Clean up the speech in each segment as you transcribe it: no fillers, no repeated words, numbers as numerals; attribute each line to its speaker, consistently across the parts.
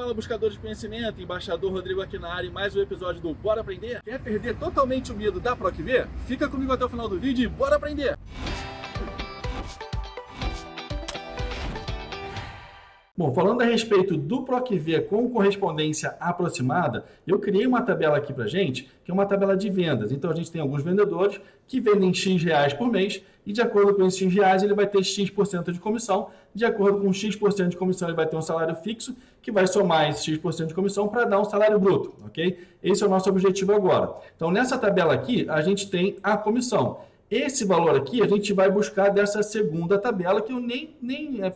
Speaker 1: Fala, buscadores de conhecimento, embaixador Rodrigo aqui na área e mais um episódio do Bora Aprender. Quer perder totalmente o medo da PROC-V? Fica comigo até o final do vídeo e bora aprender! Bom, falando a respeito do PROC-V com correspondência aproximada, eu criei uma tabela aqui pra gente, que é uma tabela de vendas. Então a gente tem alguns vendedores que vendem X reais por mês e de acordo com esses X reais ele vai ter X% de comissão. De acordo com X% de comissão ele vai ter um salário fixo que vai somar esse X% de comissão para dar um salário bruto, ok? Esse é o nosso objetivo agora. Então nessa tabela aqui a gente tem a comissão. Esse valor aqui a gente vai buscar dessa segunda tabela, que eu nem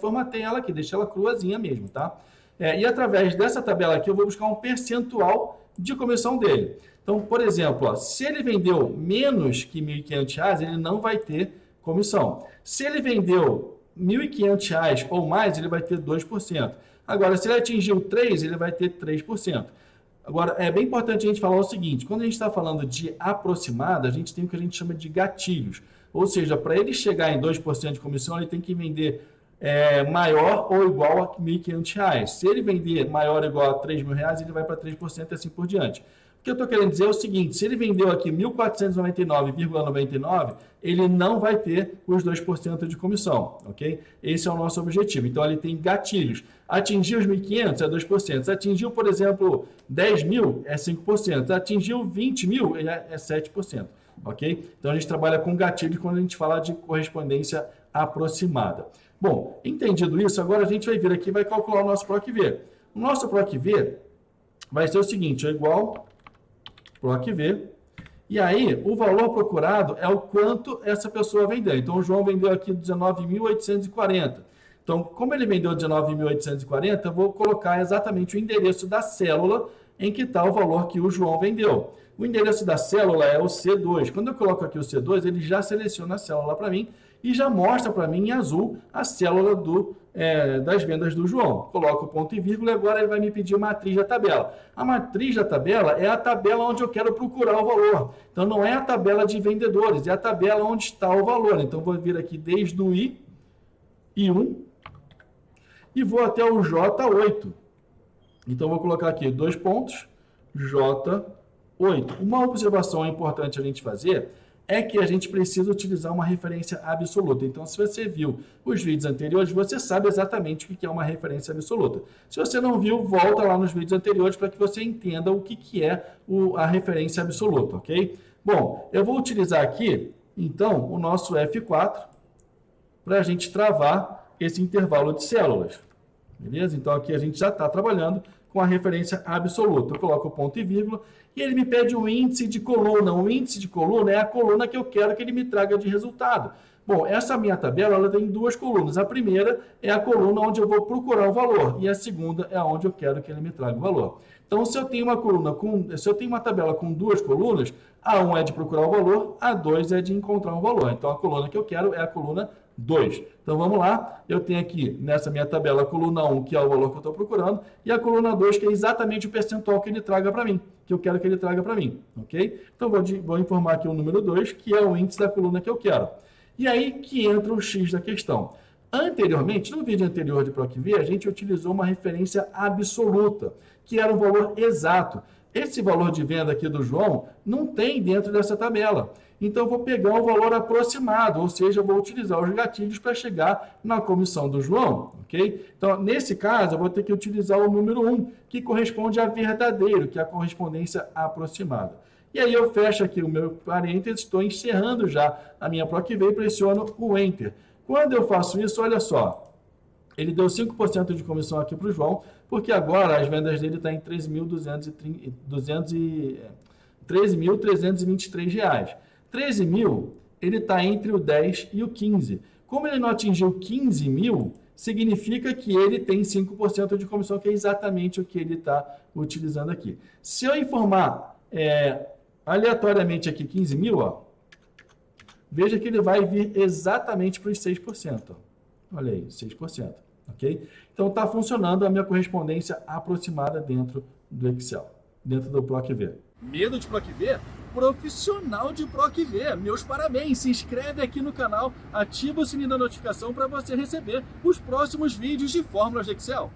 Speaker 1: formatei ela aqui, deixei ela cruazinha mesmo, tá? E através dessa tabela aqui eu vou buscar um percentual de comissão dele. Então, por exemplo, ó, se ele vendeu menos que R$ 1.500, ele não vai ter comissão. Se ele vendeu R$ 1.500 ou mais, ele vai ter 2%. Agora, se ele atingiu 3%, ele vai ter 3%. Agora, é bem importante a gente falar o seguinte, quando a gente está falando de aproximada, a gente tem o que a gente chama de gatilhos. Ou seja, para ele chegar em 2% de comissão, ele tem que vender maior ou igual a R$ 1.500. Se ele vender maior ou igual a R$ 3.000, ele vai para 3% e assim por diante. O que eu estou querendo dizer é o seguinte, se ele vendeu aqui R$ 1.499,99, ele não vai ter os 2% de comissão, ok? Esse é o nosso objetivo. Então, ele tem gatilhos. Atingiu os 1.500 é 2%. Atingiu, por exemplo, 10 mil é 5%. Atingiu 20 mil é 7%, ok? Então, a gente trabalha com gatilhos quando a gente fala de correspondência aproximada. Bom, entendido isso, agora a gente vai vir aqui e vai calcular o nosso PROC-V. O nosso PROC-V vai ser o seguinte, é igual PROC-V, e aí o valor procurado é o quanto essa pessoa vendeu. Então o João vendeu aqui 19.840. Então, como ele vendeu 19.840, eu vou colocar exatamente o endereço da célula em que está o valor que o João vendeu. O endereço da célula é o C2. Quando eu coloco aqui o C2, ele já seleciona a célula para mim e já mostra para mim em azul a célula das vendas do João. Coloco o ponto e vírgula e agora ele vai me pedir a matriz da tabela. A matriz da tabela é a tabela onde eu quero procurar o valor. Então, não é a tabela de vendedores, é a tabela onde está o valor. Então, vou vir aqui desde o I1 e vou até o J8. Então, vou colocar aqui 2 pontos, J8. Uma observação importante a gente fazer é que a gente precisa utilizar uma referência absoluta. Então, se você viu os vídeos anteriores, você sabe exatamente o que é uma referência absoluta. Se você não viu, volta lá nos vídeos anteriores para que você entenda o que é a referência absoluta, ok? Bom, eu vou utilizar aqui, então, o nosso F4 para a gente travar esse intervalo de células. Beleza? Então, aqui a gente já está trabalhando com a referência absoluta. Eu coloco o ponto e vírgula e ele me pede o índice de coluna. O índice de coluna é a coluna que eu quero que ele me traga de resultado. Bom, essa minha tabela ela tem 2 colunas. A primeira é a coluna onde eu vou procurar o valor e a segunda é onde eu quero que ele me traga o valor. Então, se eu tenho uma tabela com 2 colunas, a 1 é de procurar o valor, a 2 é de encontrar um valor. Então, a coluna que eu quero é a coluna 2. Então, vamos lá. Eu tenho aqui, nessa minha tabela, a coluna 1, que é o valor que eu estou procurando, e a coluna 2, que é exatamente o percentual que ele traga para mim, que eu quero que ele traga para mim, ok? Então, vou informar aqui o número 2, que é o índice da coluna que eu quero. E aí que entra o X da questão. Anteriormente, no vídeo anterior de PROC-V, a gente utilizou uma referência absoluta, que era um valor exato. Esse valor de venda aqui do João não tem dentro dessa tabela. Então, eu vou pegar um valor aproximado, ou seja, eu vou utilizar os gatilhos para chegar na comissão do João, ok? Então, nesse caso, eu vou ter que utilizar o número 1, que corresponde a verdadeiro, que é a correspondência aproximada. E aí eu fecho aqui o meu parênteses, estou encerrando já a minha PROC-V e pressiono o Enter. Quando eu faço isso, olha só, ele deu 5% de comissão aqui para o João, porque agora as vendas dele estão em R$ 13.323. 13 mil, ele está entre o 10 e o 15. Como ele não atingiu 15 mil, significa que ele tem 5% de comissão, que é exatamente o que ele está utilizando aqui. Se eu informar aleatoriamente aqui 15 mil, ó, veja que ele vai vir exatamente para os 6%. Ó. Olha aí, 6%. Ok? Então, está funcionando a minha correspondência aproximada dentro do Excel, dentro do PROC-V. Medo de PROC-V? Profissional de PROC-V. Meus parabéns! Se inscreve aqui no canal, ativa o sininho da notificação para você receber os próximos vídeos de fórmulas de Excel.